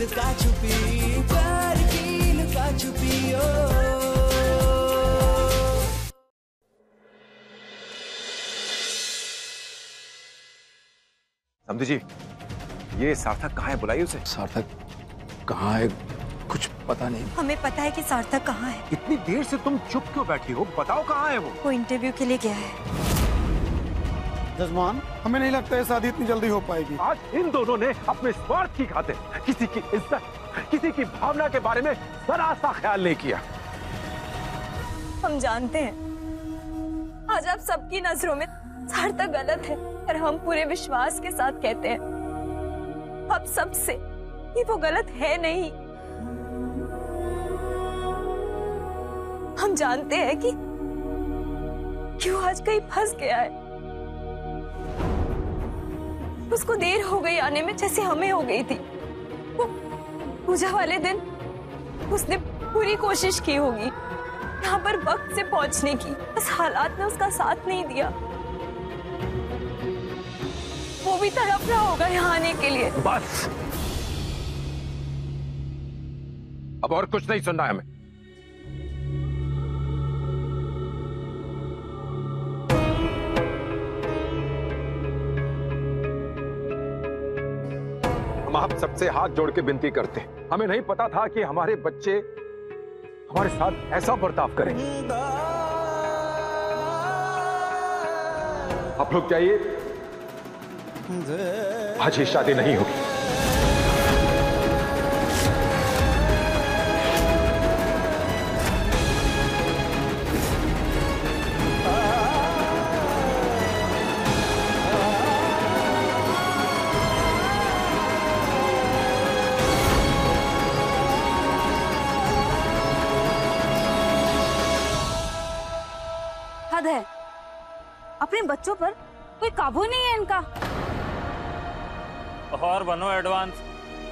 लुका छुपी, प्यार की लुका छुपी ओ। समझी जी, ये सार्थक कहाँ है? बुलाइए उसे। सार्थक कहाँ है? कुछ पता नहीं। हमें पता है कि सार्थक कहाँ है। इतनी देर से तुम चुप क्यों बैठी हो? बताओ कहाँ है वो? वो इंटरव्यू के लिए गया है। जजमान, हमें नहीं लगता है शादी इतनी जल्दी हो पाएगी। आज इन दोनों ने अपने स्वार्थ की खातिर किसी की इज्जत, किसी की भावना के बारे में जरा सा ख्याल नहीं किया। हम जानते हैं आज आप सबकी नजरों में सार्थक गलत है, पर हम पूरे विश्वास के साथ कहते हैं अब सबसे कि वो गलत है नहीं। हम जानते हैं कि वो आज कहीं फंस गया है। उसको देर हो गई आने में, जैसे हमें हो गई थी। वो पूजा वाले दिन उसने पूरी कोशिश की होगी यहाँ पर वक्त से पहुंचने की, बस हालात ने उसका साथ नहीं दिया। वो भी तड़प रहा होगा यहाँ आने के लिए। बस, अब और कुछ नहीं सुनना है हमें। हम आप सबसे हाथ जोड़ के विनती करते हैं, हमें नहीं पता था कि हमारे बच्चे हमारे साथ ऐसा बर्ताव करेंगे। आप लोग जाइए, आज ही शादी नहीं होगी। हद है, अपने बच्चों पर कोई काबू नहीं है इनका। और बनो एडवांस,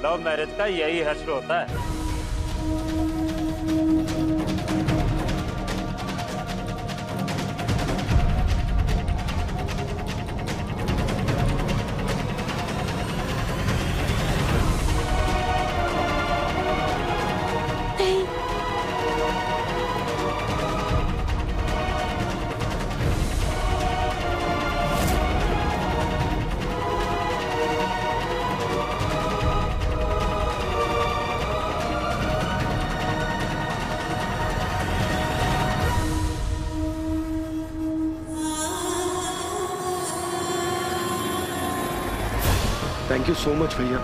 लव मैरिज का यही हश्र होता है। थैंक यू सो मच भैया,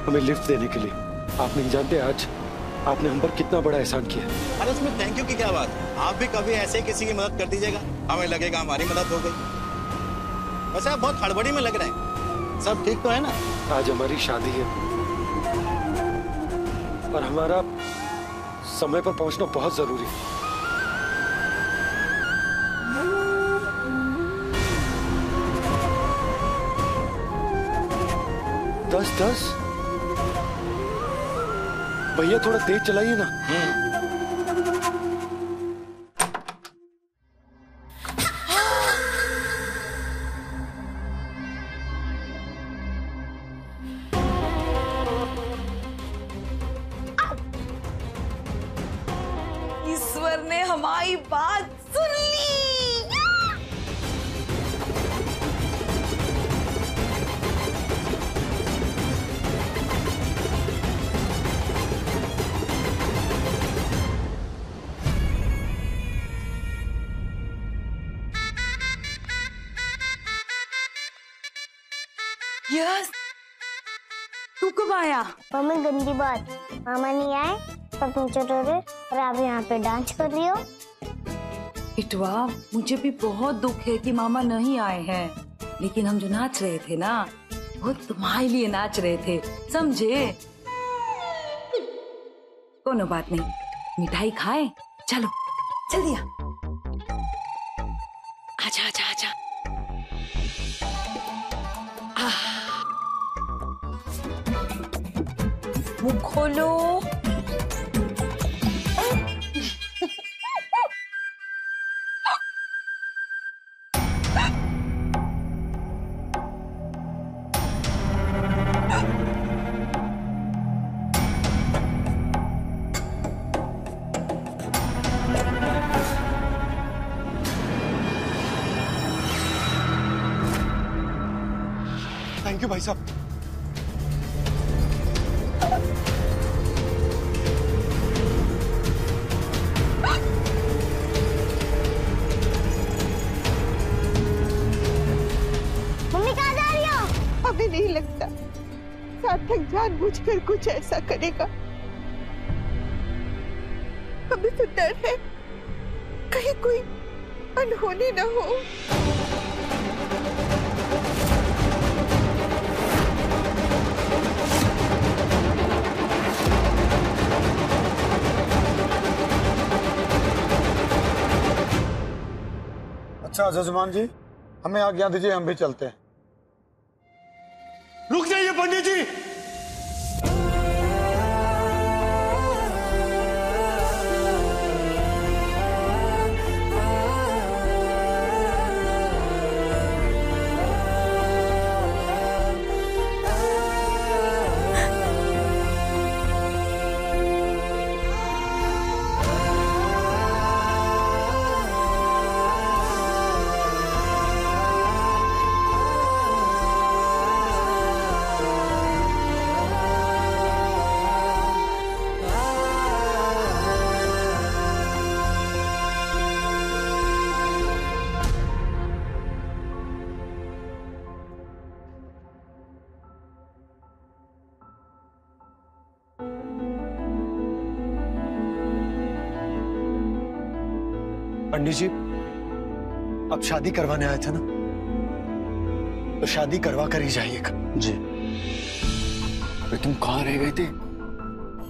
हमें लिफ्ट देने के लिए। आप नहीं जानते आज आपने हम पर कितना बड़ा एहसान किया। अरे उसमें थैंक यू की क्या बात है? आप भी कभी ऐसे किसी की मदद कर दीजिएगा, हमें लगेगा हमारी मदद हो गई। वैसे आप बहुत हड़बड़ी में लग रहे हैं, सब ठीक तो है ना? आज हमारी शादी है और हमारा समय पर पहुंचना बहुत जरूरी है। दस भैया थोड़ा तेज चलाइए ना। ईश्वर ने हमारी बात सुन ली। यस, तू कब आया? मम्मी गंदी बात, मामा नहीं आए तब तुम चटोरे और आप यहाँ पे डांस कर रही हो। इटवा, मुझे भी बहुत दुख है कि मामा नहीं आए हैं, लेकिन हम जो नाच रहे थे ना, वो तुम्हारे लिए नाच रहे थे, समझे? कोनो बात नहीं, मिठाई खाए, चलो जल्दी आ। आजा आजा आजा। मुंह खोलो। थैंक यू भाई साहब। मम्मी कहाँ जा रही हो? हमें नहीं लगता सार्थक जानबूझकर कुछ ऐसा करेगा। हमें तो डर है कहीं कोई अनहोनी न हो। अच्छा जजमान जी, हमें आज्ञा दीजिए, हम भी चलते हैं। रुक जाइए पंडित जी। पंडित जी, अब शादी करवाने आए थे ना, तो शादी करवा कर ही जाइएगा। जी। अरे तुम कहाँ रह गए थे?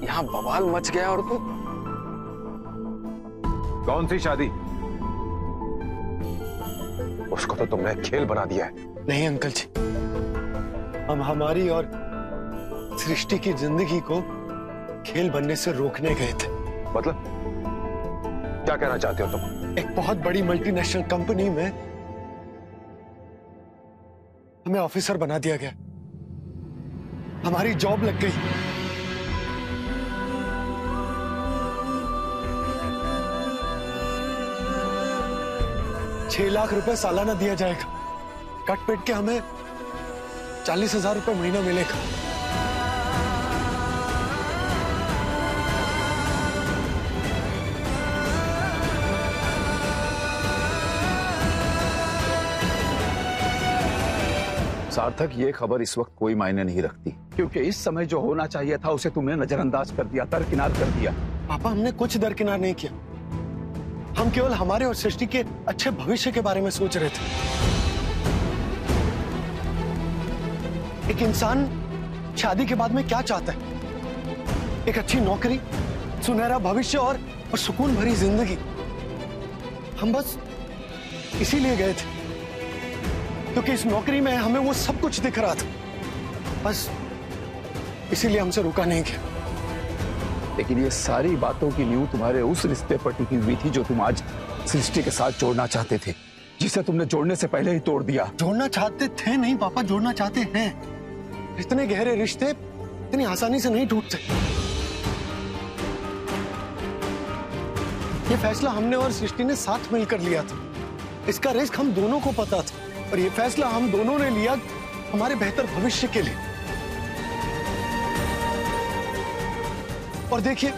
यहाँ बवाल मच गया और तुम। कौन सी शादी? उसको तो तुमने खेल बना दिया है। नहीं अंकल जी, हम हमारी और सृष्टि की जिंदगी को खेल बनने से रोकने गए थे। मतलब क्या कहना चाहते हो तुम? एक बहुत बड़ी मल्टीनेशनल कंपनी में हमें ऑफिसर बना दिया गया, हमारी जॉब लग गई। ₹6,00,000 सालाना दिया जाएगा। कट पिट के हमें 40,000 रुपए महीना मिलेगा। सार्थक, ये खबर इस वक्त कोई मायने नहीं रखती, क्योंकि इस समय जो होना चाहिए था उसे तुमने नजरअंदाज कर दिया, दरकिनार कर दिया। पापा, हमने कुछ दरकिनार नहीं किया। हम केवल हमारे और सृष्टि के अच्छे भविष्य के बारे में सोच रहे थे। एक इंसान शादी के बाद में क्या चाहता है? एक अच्छी नौकरी, सुनहरा भविष्य और सुकून भरी जिंदगी। हम बस इसीलिए गए थे, क्योंकि इस नौकरी में हमें वो सब कुछ दिख रहा था। बस इसीलिए हमसे रुका नहीं गया। लेकिन ये सारी बातों की नींव तुम्हारे उस रिश्ते पर टिकी हुई थी जो तुम आज सृष्टि के साथ जोड़ना चाहते थे, जिसे तुमने जोड़ने से पहले ही तोड़ दिया। जोड़ना चाहते थे नहीं पापा, जोड़ना चाहते हैं। इतने गहरे रिश्ते इतनी आसानी से नहीं टूटते। ये फैसला हमने और सृष्टि ने साथ मिलकर लिया था। इसका रिस्क हम दोनों को पता था, और ये फैसला हम दोनों ने लिया हमारे बेहतर भविष्य के लिए। और देखिए,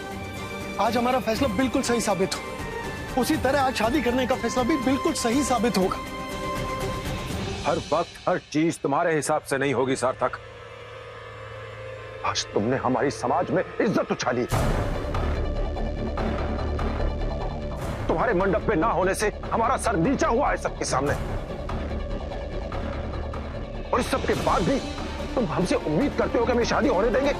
आज हमारा फैसला बिल्कुल सही साबित हो। उसी तरह आज शादी करने का फैसला भी बिल्कुल सही साबित होगा। हर वक्त हर चीज तुम्हारे हिसाब से नहीं होगी सार्थक। आज तुमने हमारी समाज में इज्जत उछाली। तुम्हारे मंडप पे ना होने से हमारा सर नीचा हुआ है सबके सामने, और इस सब के बाद भी तुम हमसे उम्मीद करते हो कि हम शादी होने देंगे?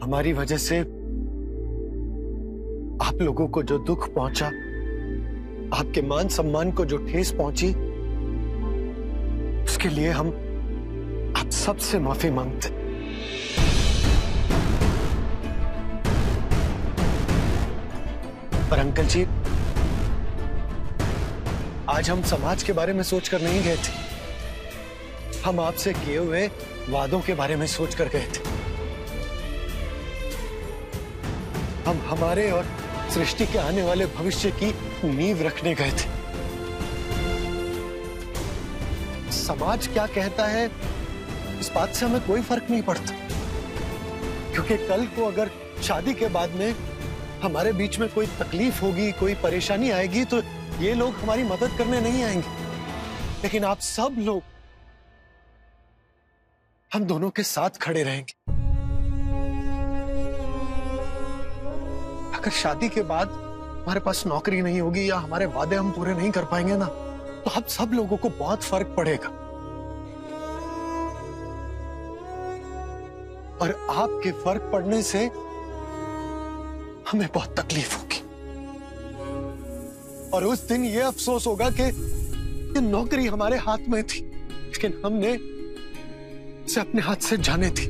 हमारी वजह से आप लोगों को जो दुख पहुंचा, आपके मान सम्मान को जो ठेस पहुंची, उसके लिए हम आप सबसे माफी मांगते। पर अंकल जी, आज हम समाज के बारे में सोचकर नहीं गए थे। हम आपसे किए हुए वादों के बारे में सोच कर गए थे। हम हमारे और सृष्टि के आने वाले भविष्य की नींव रखने गए थे। समाज क्या कहता है इस बात से हमें कोई फर्क नहीं पड़ता, क्योंकि कल को अगर शादी के बाद में हमारे बीच में कोई तकलीफ होगी, कोई परेशानी आएगी, तो ये लोग हमारी मदद करने नहीं आएंगे। लेकिन आप सब लोग हम दोनों के साथ खड़े रहेंगे। अगर शादी के बाद हमारे पास नौकरी नहीं होगी या हमारे वादे हम पूरे नहीं कर पाएंगे ना, तो हम सब लोगों को बहुत फर्क पड़ेगा। और आपके फर्क पड़ने से हमें बहुत तकलीफ होगी। और उस दिन ये अफसोस होगा कि नौकरी हमारे हाथ में थी, लेकिन हमने इसे अपने हाथ से जाने दी।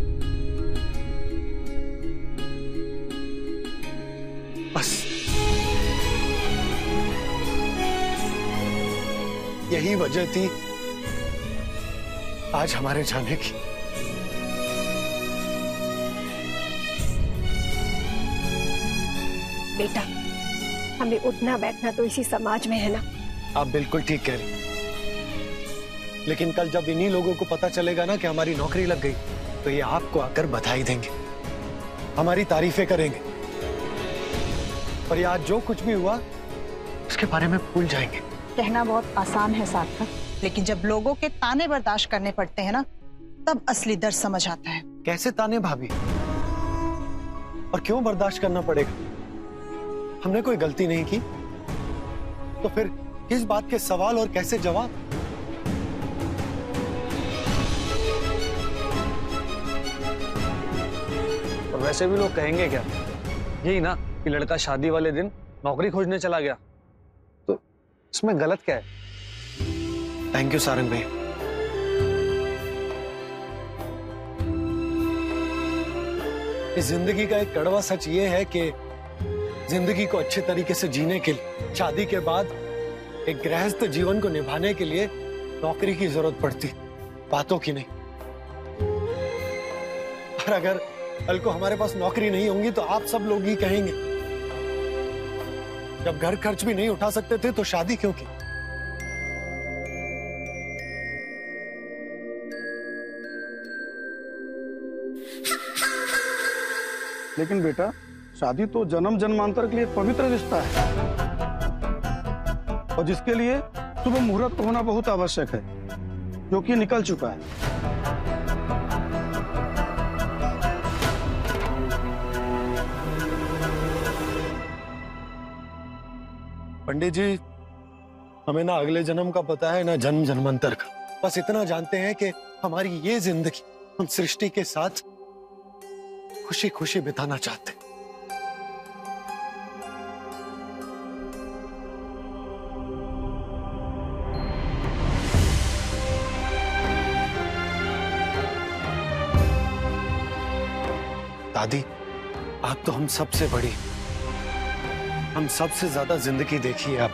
बस यही वजह थी आज हमारे जाने की। बेटा, हमें उठना बैठना तो इसी समाज में है ना। आप बिल्कुल ठीक कह रही, लेकिन कल जब इन्हीं लोगों को पता चलेगा ना कि हमारी नौकरी लग गई, तो ये आपको आकर बधाई देंगे, हमारी तारीफें करेंगे, और ये आज जो कुछ भी हुआ उसके बारे में भूल जाएंगे। कहना बहुत आसान है सार्थक, लेकिन जब लोगों के ताने बर्दाश्त करने पड़ते हैं ना, तब असली दर्द समझ आता है। कैसे ताने भाभी? और क्यों बर्दाश्त करना पड़ेगा? हमने कोई गलती नहीं की, तो फिर किस बात के सवाल और कैसे जवाब? और वैसे भी लोग कहेंगे क्या? यही ना कि लड़का शादी वाले दिन नौकरी खोजने चला गया, तो इसमें गलत क्या है? थैंक यू सारंग भाई। इस जिंदगी का एक कड़वा सच ये है कि जिंदगी को अच्छे तरीके से जीने के लिए शादी के बाद एक गृहस्थ जीवन को निभाने के लिए नौकरी की जरूरत पड़ती, बातों की नहीं। और अगर कल को हमारे पास नौकरी नहीं होगी तो आप सब लोग ही कहेंगे, जब घर खर्च भी नहीं उठा सकते थे तो शादी क्यों की? लेकिन बेटा, शादी तो जन्म जन्मांतर के लिए पवित्र रिश्ता है, और जिसके लिए सुबह मुहूर्त होना बहुत आवश्यक है, जो कि निकल चुका है। पंडित जी, हमें ना अगले जन्म का पता है ना जन्म जन्मांतर का। बस इतना जानते हैं कि हमारी ये जिंदगी हम सृष्टि के साथ खुशी खुशी बिताना चाहते हैं। दादी, आप तो हम सबसे बड़ी, हम सबसे ज्यादा जिंदगी देखी है आप।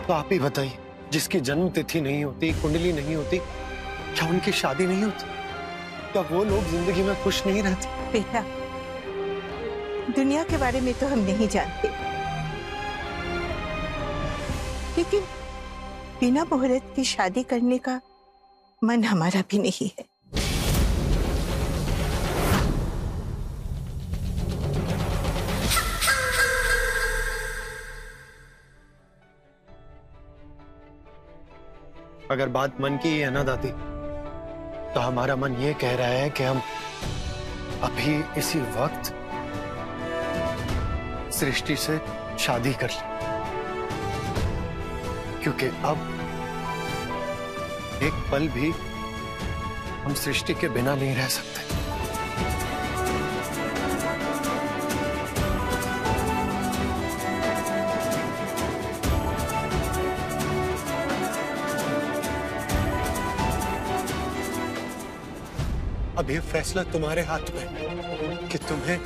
तो आप ही बताइए, जिसकी जन्म तिथि नहीं होती, कुंडली नहीं होती, क्या उनकी शादी नहीं होती? क्या वो लोग जिंदगी में खुश नहीं रहते? बेटा, दुनिया के बारे में तो हम नहीं जानते, लेकिन बिना मुहूर्त की शादी करने का मन हमारा भी नहीं है। अगर बात मन की है ना दादी, तो हमारा मन ये कह रहा है कि हम अभी इसी वक्त सृष्टि से शादी कर लें, क्योंकि अब एक पल भी हम सृष्टि के बिना नहीं रह सकते। अब ये फैसला तुम्हारे हाथ में कि तुम्हें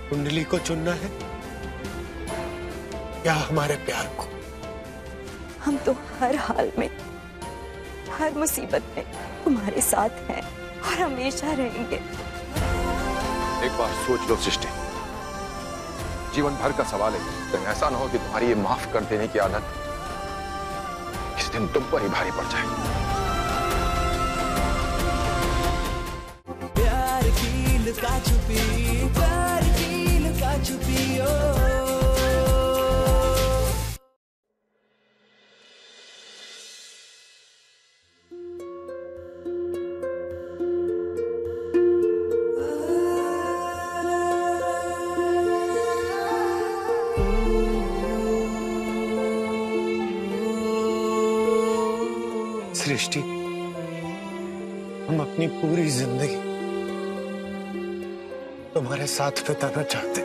कुंडली को चुनना है या हमारे प्यार को। हम तो हर हाल में, हर मुसीबत में तुम्हारे साथ हैं और हमेशा रहेंगे। एक बार सोच लो सृष्टि, जीवन भर का सवाल है, कहीं ऐसा ना हो कि तुम्हारी ये माफ कर देने की आदत किसी दिन तुम पर ही भारी पड़ जाए। प्यार की लुका छुपी, प्यार की लुका छुपी ओ। सृष्टि, हम अपनी पूरी जिंदगी तुम्हारे साथ बिताना चाहते।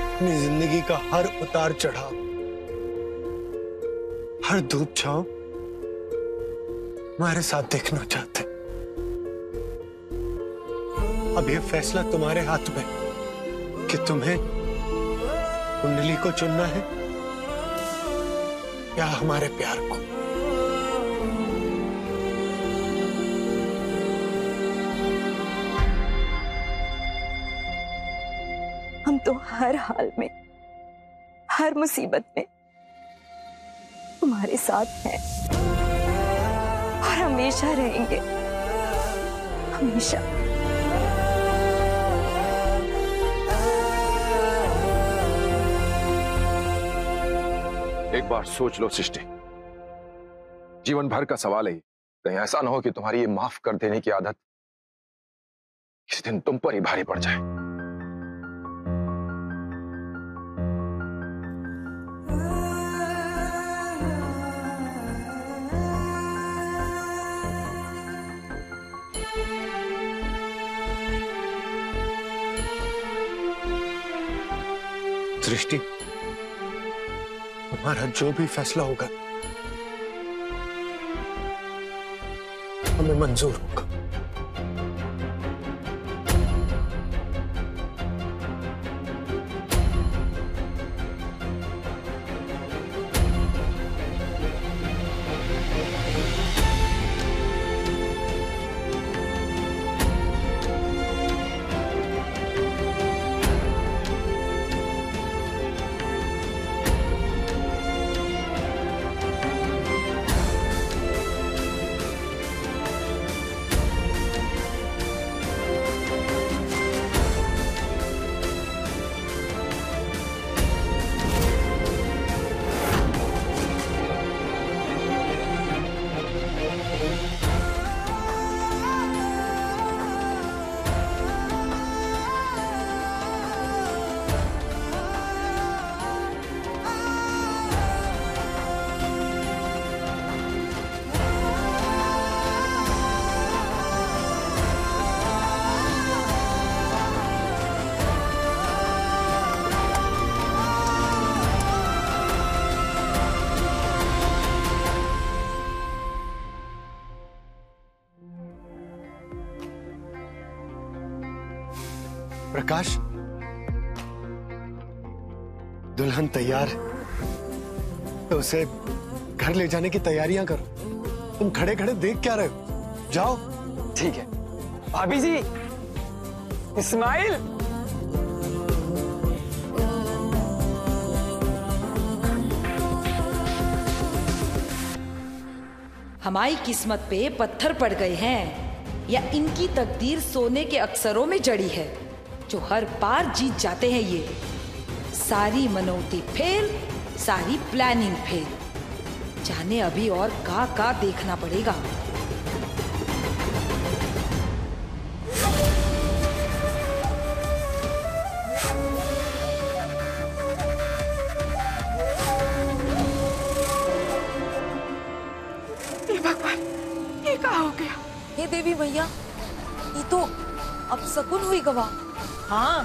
अपनी जिंदगी का हर उतार चढ़ाव, हर धूप छांव तुम्हारे साथ देखना चाहते। अब यह फैसला तुम्हारे हाथ में कि तुम्हें कुंडली को चुनना है या हमारे प्यार को। हम तो हर हाल में, हर मुसीबत में तुम्हारे साथ हैं और हमेशा रहेंगे, हमेशा। एक बार सोच लो सृष्टि, जीवन भर का सवाल है, कहीं ऐसा ना हो कि तुम्हारी ये माफ कर देने की आदत किसी दिन तुम पर ही भारी पड़ जाए। सृष्टि, हमारा जो भी फैसला होगा हमें मंजूर होगा। प्रकाश, दुल्हन तैयार है तो उसे घर ले जाने की तैयारियां करो। तुम खड़े खड़े देख क्या रहे हो? जाओ। ठीक है भाभी जी। इस्माइल, हमारी किस्मत पे पत्थर पड़ गए हैं या इनकी तकदीर सोने के अक्षरों में जड़ी है जो हर बार जीत जाते हैं। ये सारी मनौती फेल, सारी प्लानिंग फेल। जाने अभी और का देखना पड़ेगा। हे भगवान, ये क्या हो गया? हे देवी मैया, ये तो अब शकुन हुई गवाह। हाँ,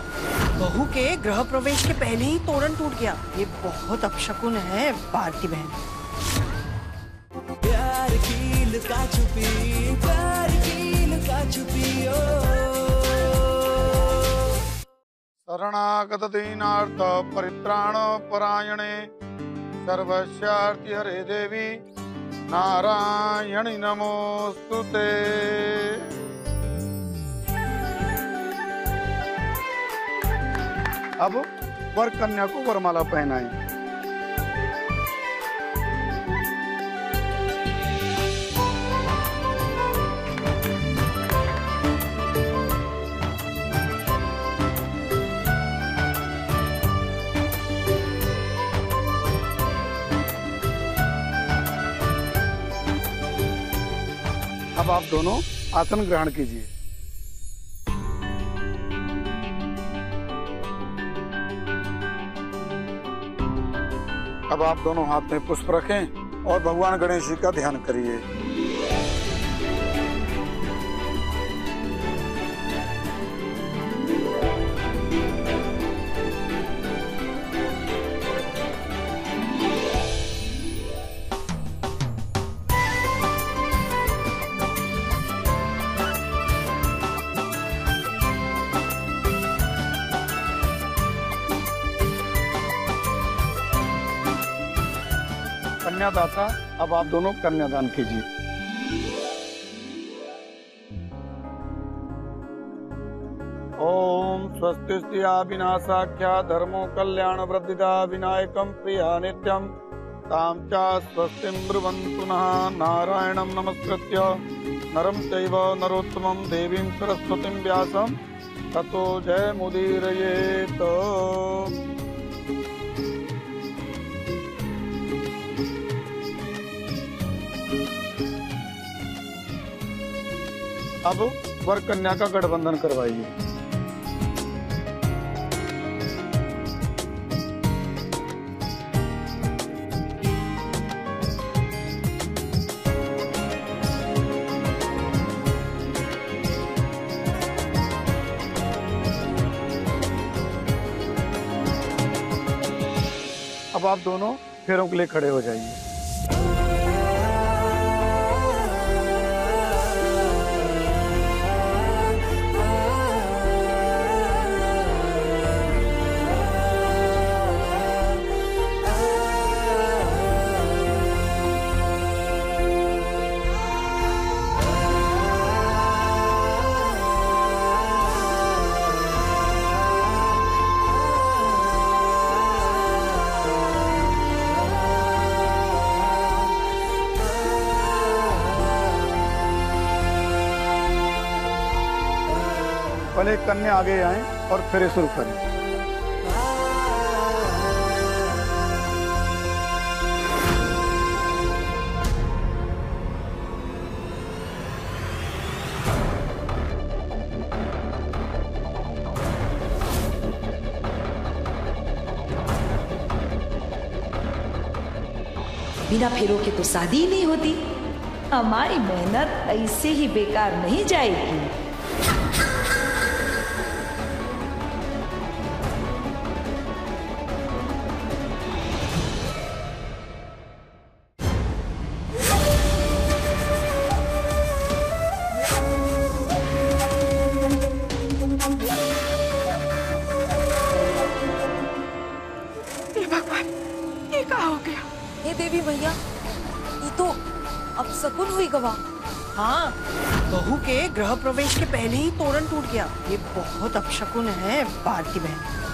बहू के गृह प्रवेश के पहले ही तोरण टूट गया। ये बहुत अपशकुन है भारती बहन। प्यार की लुका छुपी, प्यार की लुका छुपी ओ। शरणागत दीनार्थ परित्राण परायणे सर्वस्यार्ति हरे देवी नारायणी नमोस्तुते। अब वर कन्या को वरमाला पहनाएं। अब आप दोनों आसन ग्रहण कीजिए। अब आप दोनों हाथ में पुष्प रखें और भगवान गणेश जी का ध्यान करिए। कन्यादाता, अब आप दोनों कन्यादान कीजिए। ओम स्वस्ति विनाशाख्या धर्मो कल्याण वृद्धिदा विनायकं प्रिया नित्यं ताम च स्वस्तिं ब्रुवन्तु नः नारायणं नमस्कृत्य नरं चैव नरोत्तमं देवीं सरस्वतीं व्यासं ततो जयमुदीरयेत्। अब वर कन्या का गठबंधन करवाइए। अब आप दोनों फेरों के लिए खड़े हो जाइए। पहले कन्या आगे आए और फेरे शुरू करें। बिना फेरों के तो शादी ही नहीं होती। हमारी मेहनत ऐसे ही बेकार नहीं जाएगी। हाँ, बहू के गृह प्रवेश के पहले ही तोरण टूट गया। ये बहुत अपशकुन है भारती बहन।